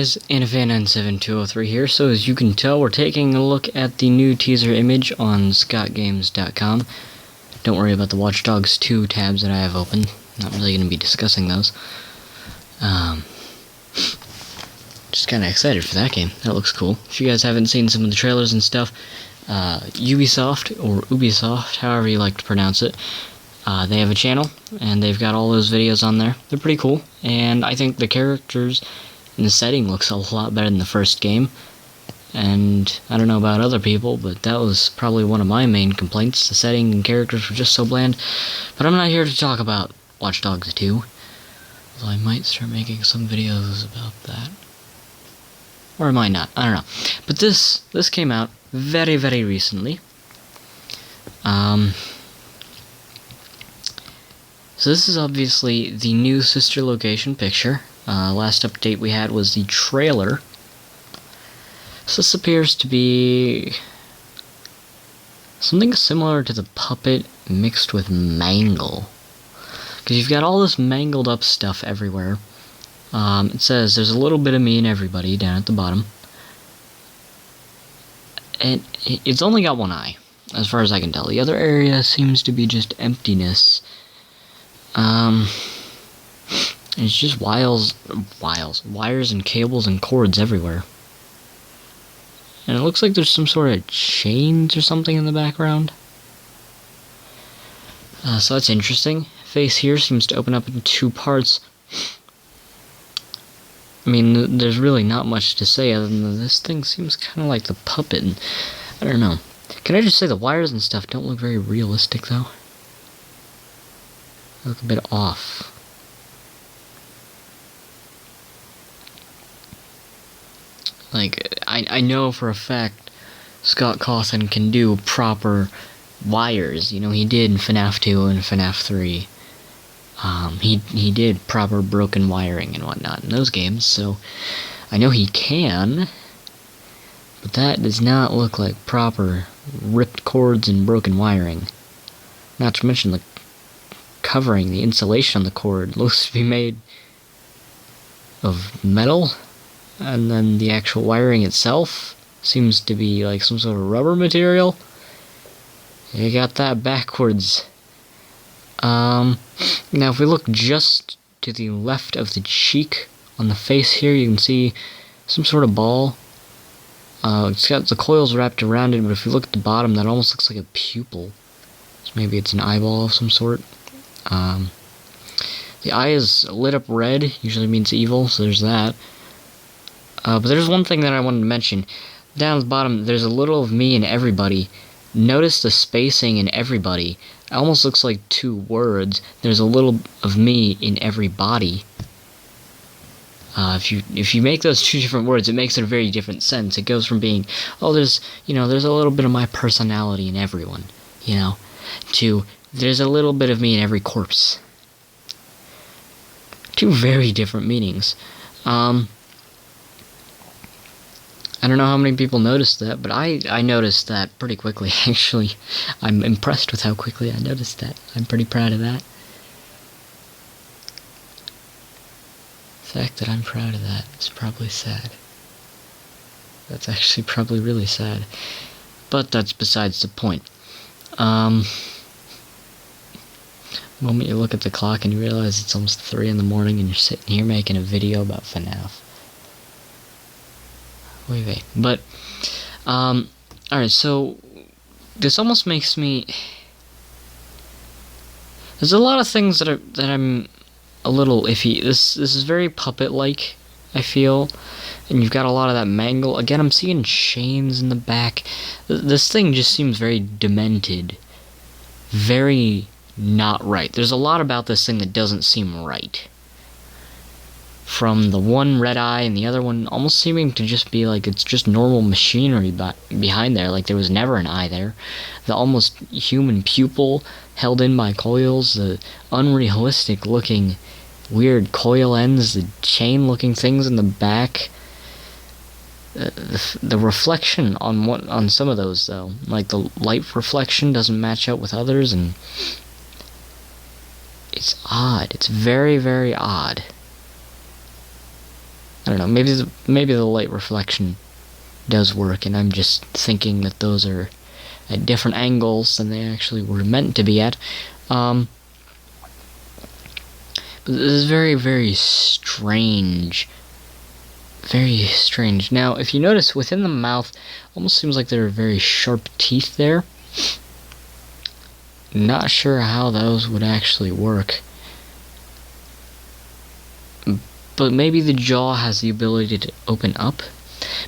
guys, Anifan97203 here. So as you can tell, we're taking a look at the new teaser image on scottgames.com. Don't worry about the Watch Dogs 2 tabs that I have open. Not really going to be discussing those. Just kind of excited for that game. That looks cool. If you guys haven't seen some of the trailers and stuff, Ubisoft, or Ubisoft, however you like to pronounce it, they have a channel, and they've got all those videos on there. They're pretty cool, and I think the characters and the setting looks a lot better than the first game. And I don't know about other people, but that was probably one of my main complaints. The setting and characters were just so bland. But I'm not here to talk about Watch Dogs 2. Although I might start making some videos about that. Or I might not, I don't know. But this came out very, very recently. So this is obviously the new sister location picture. Last update we had was the trailer. So this appears to be something similar to the puppet mixed with Mangle. Because you've got all this mangled up stuff everywhere. It says there's a little bit of me and everybody down at the bottom. And it's only got one eye, as far as I can tell. The other area seems to be just emptiness. It's just wires and cables and cords everywhere. And it looks like there's some sort of chains or something in the background. So that's interesting. Face here seems to open up in two parts. I mean, there's really not much to say other than this thing seems kind of like the puppet. And I don't know. Can I just say the wires and stuff don't look very realistic, though? They look a bit off. Like, I know for a fact Scott Cawthon can do proper wires. You know, he did in FNAF 2 and FNAF 3. He did proper broken wiring and whatnot in those games, so I know he can. But that does not look like proper ripped cords and broken wiring. Not to mention the covering, the insulation on the cord looks to be made of metal. And then the actual wiring itself seems to be like some sort of rubber material. You got that backwards. Now if we look just to the left of the cheek on the face here, you can see some sort of ball. It's got the coils wrapped around it, but if you look at the bottom, that almost looks like a pupil. So maybe it's an eyeball of some sort. The eye is lit up red, usually means evil, so there's that. But there's one thing that I wanted to mention. Down at the bottom, there's a little of me and everybody. Notice the spacing in everybody. It almost looks like two words. There's a little of me in everybody. If you make those two different words, it makes a very different sense. It goes from being, oh, there's a little bit of my personality in everyone, to there's a little bit of me in every corpse. Two very different meanings. I don't know how many people noticed that, but I noticed that pretty quickly, actually. I'm impressed with how quickly I noticed that. I'm pretty proud of that. The fact that I'm proud of that is probably sad. That's actually probably really sad. But that's besides the point. The moment you look at the clock and you realize it's almost 3 in the morning and you're sitting here making a video about FNAF. Wait. But, alright, so, this almost makes me... There's a lot of things that I'm a little iffy. This is very puppet-like, I feel. And you've got a lot of that mangle. Again, I'm seeing chains in the back. This thing just seems very demented. Very not right. There's a lot about this thing that doesn't seem right. From the one red eye and the other one almost seeming to just be like it's just normal machinery behind there, like there was never an eye there. The almost human pupil held in by coils, the unrealistic looking weird coil ends, the chain looking things in the back. The reflection on some of those though, like the light reflection doesn't match up with others, and it's odd. It's very, very odd. I don't know, maybe the light reflection does work, and I'm just thinking that those are at different angles than they actually were meant to be at. But this is very, very strange. Very strange. Now, if you notice, within the mouth, almost seems like there are very sharp teeth there. Not sure how those would actually work. But maybe the jaw has the ability to open up.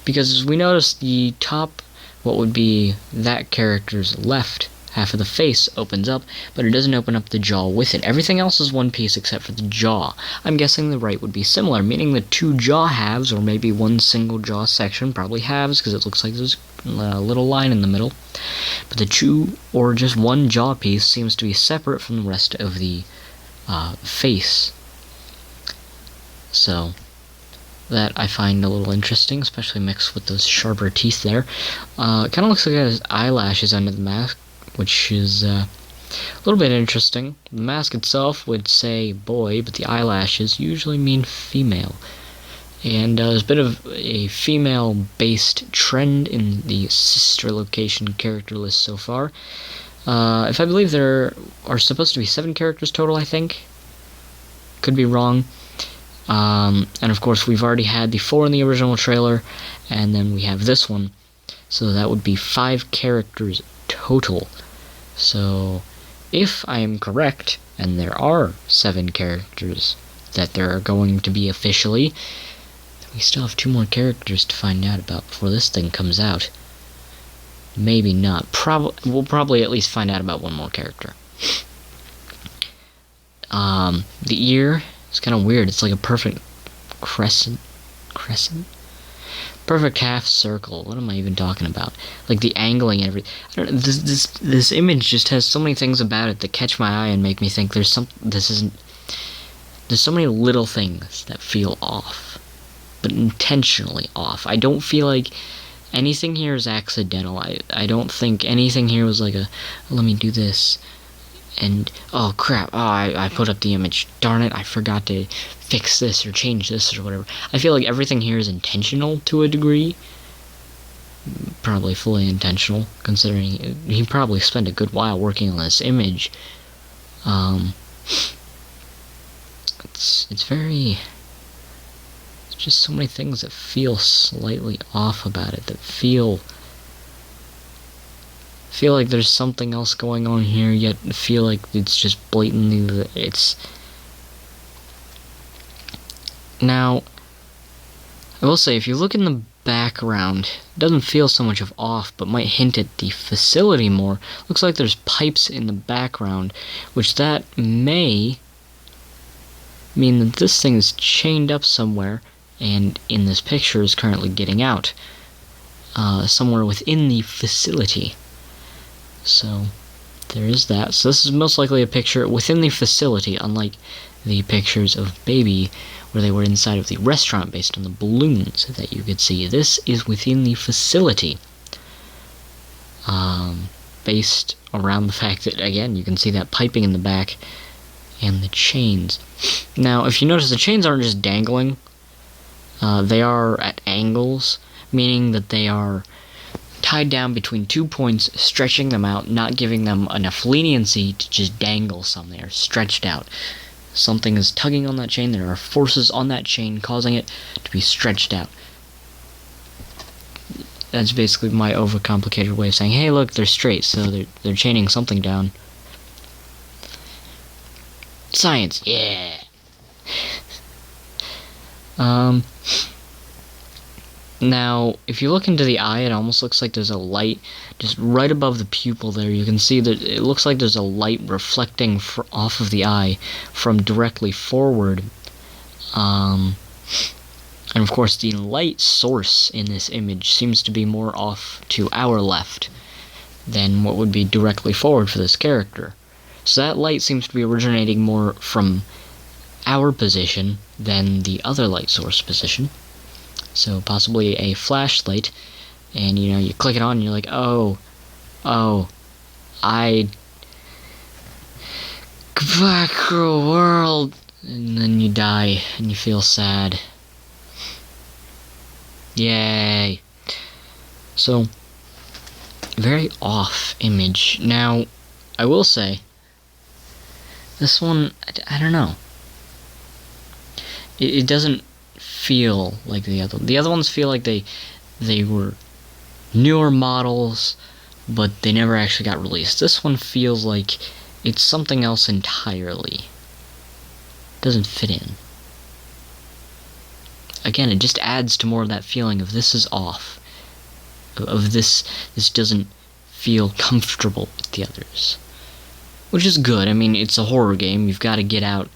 Because as we notice, the top, what would be that character's left half of the face opens up, but it doesn't open up the jaw with it. Everything else is one piece except for the jaw. I'm guessing the right would be similar, meaning the two jaw halves, or maybe one single jaw section, probably halves, because it looks like there's a little line in the middle. But the two, or just one jaw piece, seems to be separate from the rest of the face. So that I find a little interesting, especially mixed with those sharper teeth there. Kind of looks like it has eyelashes under the mask, which is a little bit interesting. The mask itself would say boy, but the eyelashes usually mean female. And there's a bit of a female-based trend in the sister location character list so far. If I believe there are supposed to be 7 characters total, I think. Could be wrong. And of course we've already had the 4 in the original trailer, and then we have this one. So that would be 5 characters total. So if I am correct, and there are 7 characters that there are going to be officially, we still have 2 more characters to find out about before this thing comes out. Maybe not. We'll probably at least find out about 1 more character. The ear is kind of weird. It's like a perfect crescent? Perfect half circle. What am I even talking about? Like the angling and everything. I don't know. This image just has so many things about it that catch my eye and make me think there's so many little things that feel off, but intentionally off. I don't feel like anything here is accidental. I don't think anything here was like let me do this, and oh crap, I put up the image, darn it, I forgot to fix this or change this or whatever. I feel like everything here is intentional to a degree. Probably fully intentional, considering he probably spent a good while working on this image. It's very... There's just so many things that feel slightly off about it, that feel like there's something else going on here, yet feel like it's just blatantly... Now, I will say, if you look in the background, it doesn't feel so much of off, but might hint at the facility more. Looks like there's pipes in the background, which that may mean that this thing is chained up somewhere, and in this picture is currently getting out. Somewhere within the facility. So, there is that. So this is most likely a picture within the facility, unlike the pictures of Baby, where they were inside of the restaurant based on the balloons that you could see. This is within the facility. Based around the fact that, again, you can see that piping in the back and the chains. Now, if you notice, the chains aren't just dangling. They are at angles, meaning that they are tied down between 2 points, stretching them out, not giving them enough leniency to just dangle some. They are stretched out. Something is tugging on that chain. There are forces on that chain causing it to be stretched out. That's basically my overcomplicated way of saying, hey, look, they're straight, so they're chaining something down. Science, yeah. Now, if you look into the eye, it almost looks like there's a light just right above the pupil there. You can see that it looks like there's a light reflecting off of the eye from directly forward. And of course, the light source in this image seems to be more off to our left than what would be directly forward for this character. So that light seems to be originating more from our position than the other light source position. So possibly a flashlight, and you click it on and you're like, oh, goodbye cruel world, and then you die and you feel sad. Yay! So, very off image. Now, I will say, this one, I don't know. It doesn't feel like the other. The other ones feel like they were newer models, but they never actually got released. This one feels like it's something else entirely. Doesn't fit in. Again, it just adds to more of that feeling of this is off. Of this doesn't feel comfortable with the others. Which is good. I mean, it's a horror game. You've got to get out.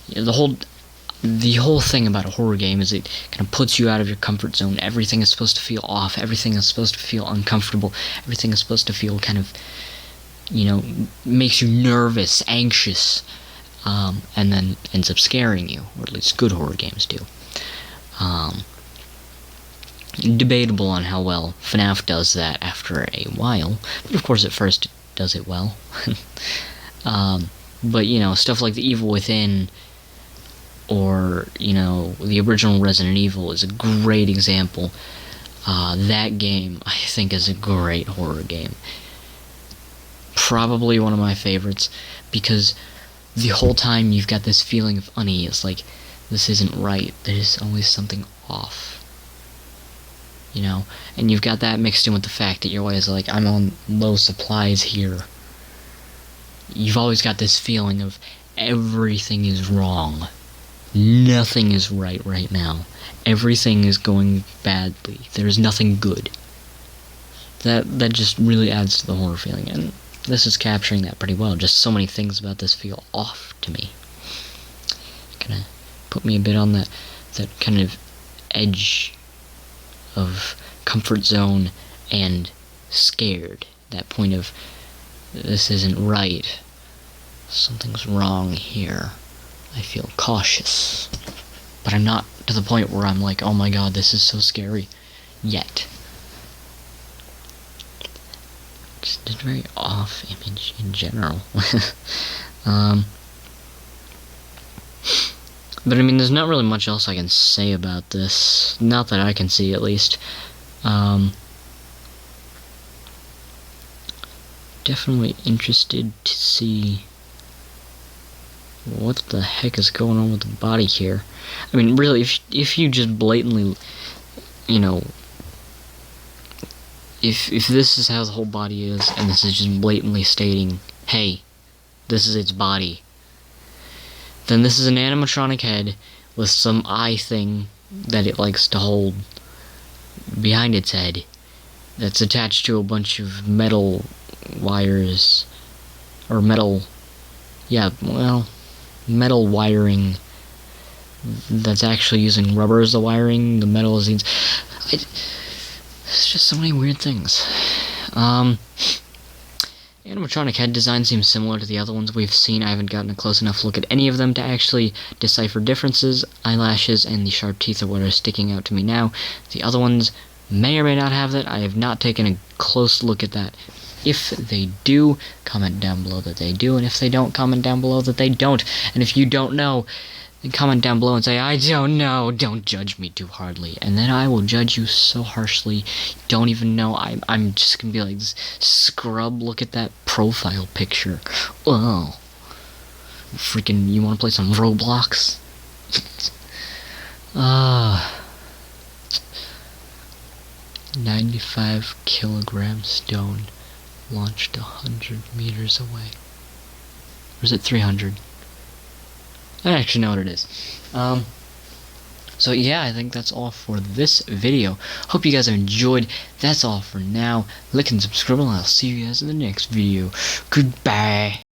The whole thing about a horror game is it kind of puts you out of your comfort zone. Everything is supposed to feel off. Everything is supposed to feel uncomfortable. Everything is supposed to feel kind of, makes you nervous, anxious, and then ends up scaring you, or at least good horror games do. Debatable on how well FNAF does that after a while, but of course at first it does it well. But stuff like The Evil Within, or the original Resident Evil is a great example. That game, I think, is a great horror game. Probably one of my favorites, because the whole time you've got this feeling of unease, like, this isn't right, there's always something off. And you've got that mixed in with the fact that you're always like, I'm on low supplies here. You've always got this feeling of everything is wrong. Nothing is right now. Everything is going badly. There's nothing good. That just really adds to the horror feeling, and this is capturing that pretty well. Just so many things about this feel off to me. Kind of put me a bit on that kind of edge of comfort zone and scared. That point of, this isn't right. Something's wrong here. I feel cautious. But I'm not to the point where I'm like, oh my god, this is so scary. Yet. Just a very off image in general. But I mean, there's not really much else I can say about this. Not that I can see, at least. Definitely interested to see what the heck is going on with the body here. I mean, really, if you just blatantly, if this is how the whole body is, and this is just blatantly stating, hey, this is its body, then this is an animatronic head with some eye thing that it likes to hold behind its head that's attached to a bunch of metal wires, or metal wiring that's actually using rubber as the wiring. The metal is it's just so many weird things. Animatronic head design seems similar to the other ones we've seen. I haven't gotten a close enough look at any of them to actually decipher differences. Eyelashes and the sharp teeth are what are sticking out to me now. The other ones may or may not have that. I have not taken a close look at that. If they do, comment down below that they do, and if they don't, comment down below that they don't. And if you don't know, then comment down below and say, I don't know. Don't judge me too hardly. And then I will judge you so harshly, you don't even know. I'm just gonna be like, scrub, look at that profile picture. Oh. Freaking, you wanna play some Roblox? 95 kilogram stone launched 100 meters away. Or is it 300? I actually know what it is. So yeah, I think that's all for this video. Hope you guys have enjoyed. That's all for now. Like and subscribe, and I'll see you guys in the next video. Goodbye.